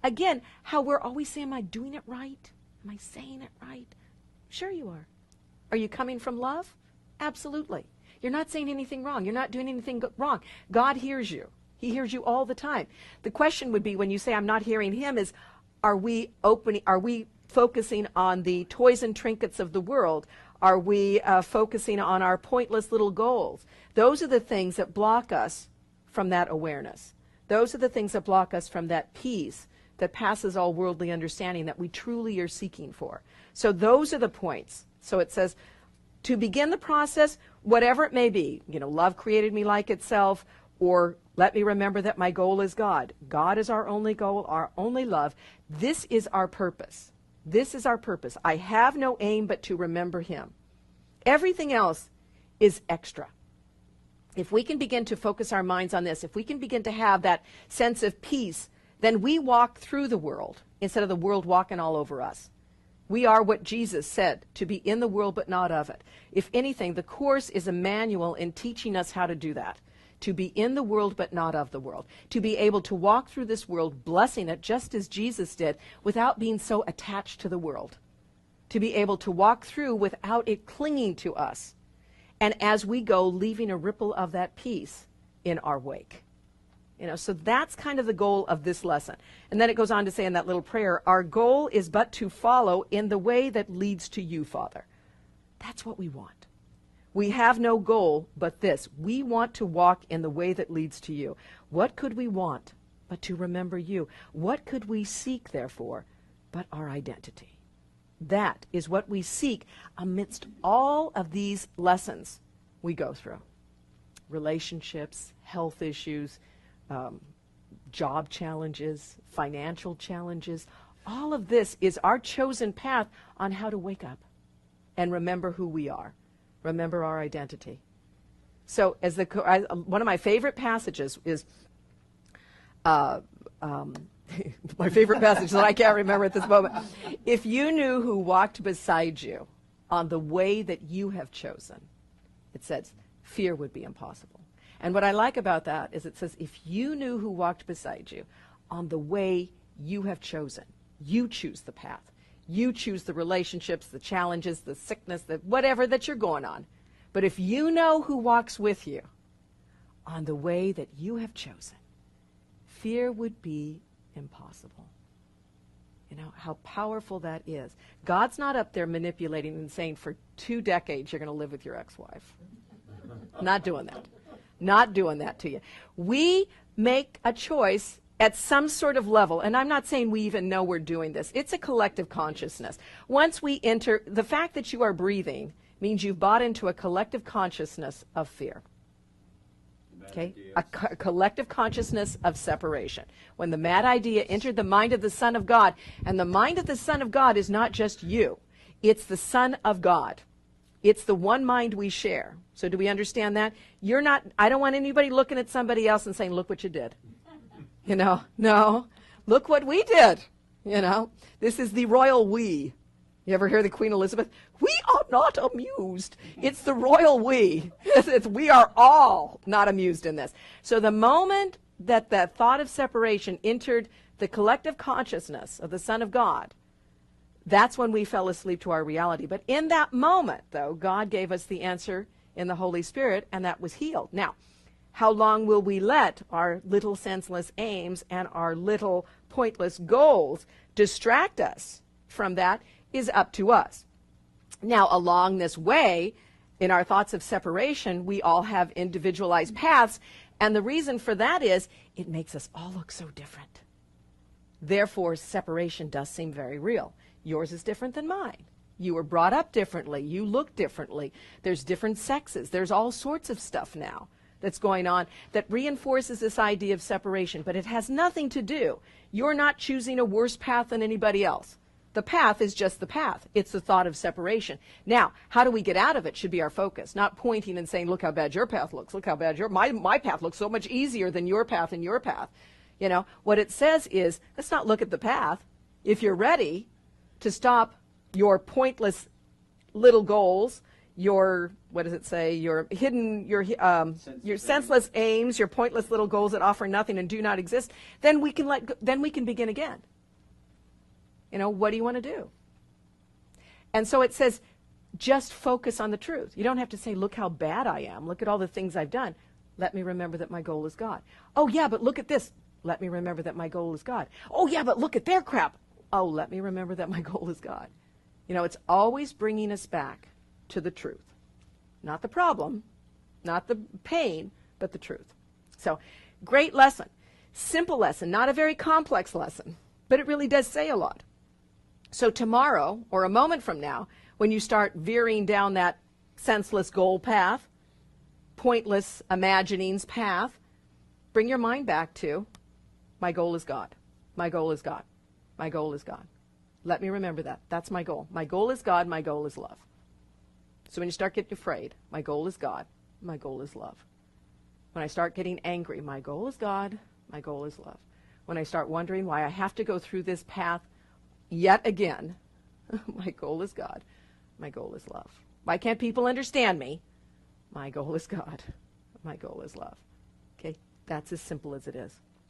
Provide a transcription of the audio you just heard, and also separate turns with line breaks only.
again, how we're always saying, am I doing it right? Am I saying it right? Sure you are. Are you coming from love? Absolutely. You're not saying anything wrong. You're not doing anything wrong. God hears you. He hears you all the time. The question would be, when you say I'm not hearing him, is are we focusing on the toys and trinkets of the world? Are we focusing on our pointless little goals? Those are the things that block us from that awareness. Those are the things that block us from that peace that passes all worldly understanding that we truly are seeking for. So those are the points. So it says, to begin the process, whatever it may be, love created me like itself, or let me remember that my goal is God. God is our only goal, our only love. This is our purpose. This is our purpose. I have no aim but to remember him. Everything else is extra. If we can begin to focus our minds on this, if we can begin to have that sense of peace, then we walk through the world instead of the world walking all over us. We are what Jesus said, to be in the world but not of it. If anything, the Course is a manual in teaching us how to do that. To be in the world but not of the world. To be able to walk through this world, blessing it just as Jesus did, without being so attached to the world. To be able to walk through without it clinging to us. And as we go, leaving a ripple of that peace in our wake. So that's kind of the goal of this lesson. And then it goes on to say in that little prayer, our goal is but to follow in the way that leads to you, Father. That's what we want. We have no goal but this. We want to walk in the way that leads to you. What could we want but to remember you? What could we seek, therefore, but our identity? That is what we seek amidst all of these lessons we go through. Relationships, health issues, job challenges, financial challenges. All of this is our chosen path on how to wake up and remember who we are. Remember our identity. So as one of my favorite passages is, my favorite passage that I can't remember at this moment. If you knew who walked beside you on the way that you have chosen, it says, fear would be impossible. And what I like about that is it says, if you knew who walked beside you on the way you have chosen, you choose the path. You choose the relationships, the challenges, the sickness, the whatever that you're going on. But if you know who walks with you on the way that you have chosen, fear would be impossible. How powerful that is. God's not up there manipulating and saying for 2 decades you're going to live with your ex-wife. Not doing that. Not doing that to you. We make a choice at some sort of level, and I'm not saying we even know we're doing this. It's a collective consciousness. Once we enter, the fact that you are breathing means you've bought into a collective consciousness of fear. Okay? A collective consciousness of separation. When the mad idea entered the mind of the Son of God, and the mind of the Son of God is not just you, it's the Son of God. It's the one mind we share. So do we understand that? I don't want anybody looking at somebody else and saying, look what you did. No, look what we did. This is the royal we. You ever hear the Queen Elizabeth? We are not amused. It's the royal we. We are all not amused in this. So the moment that that thought of separation entered the collective consciousness of the Son of God, that's when we fell asleep to our reality. But in that moment, though, God gave us the answer in the Holy Spirit, and that was healed. Now, how long will we let our little senseless aims and our little pointless goals distract us from that is up to us. Now, along this way, in our thoughts of separation, we all have individualized paths, and the reason for that is it makes us all look so different. Therefore, separation does seem very real. Yours is different than mine. You were brought up differently. You look differently. There's different sexes. There's all sorts of stuff now that's going on that reinforces this idea of separation, but it has nothing to do. You're not choosing a worse path than anybody else. The path is just the path. It's the thought of separation. Now, how do we get out of it should be our focus, not pointing and saying, look how bad your path looks. Look how bad my path looks so much easier than your path and your path. What it says is, let's not look at the path. If you're ready to stop your pointless little goals, your, what does it say, your hidden, your senseless aims, your pointless little goals that offer nothing and do not exist, then we can then we can begin again. You know, what do you want to do? And so it says, just focus on the truth. You don't have to say, look how bad I am. Look at all the things I've done. Let me remember that my goal is God. Oh, yeah, but look at this. Let me remember that my goal is God. Oh, yeah, but look at their crap. Oh, let me remember that my goal is God. You know, it's always bringing us back to the truth. Not the problem, not the pain, but the truth. So, great lesson. Simple lesson, not a very complex lesson, but it really does say a lot. So tomorrow, or a moment from now, when you start veering down that senseless goal path, pointless imaginings path, bring your mind back to, my goal is God. My goal is God. My goal is God. Let me remember that. That's my goal. My goal is God. My goal is love. So when you start getting afraid, my goal is God. My goal is love. When I start getting angry, my goal is God. My goal is love. When I start wondering why I have to go through this path yet again, my goal is God. My goal is love. Why can't people understand me? My goal is God. My goal is love. Okay? That's as simple as it is.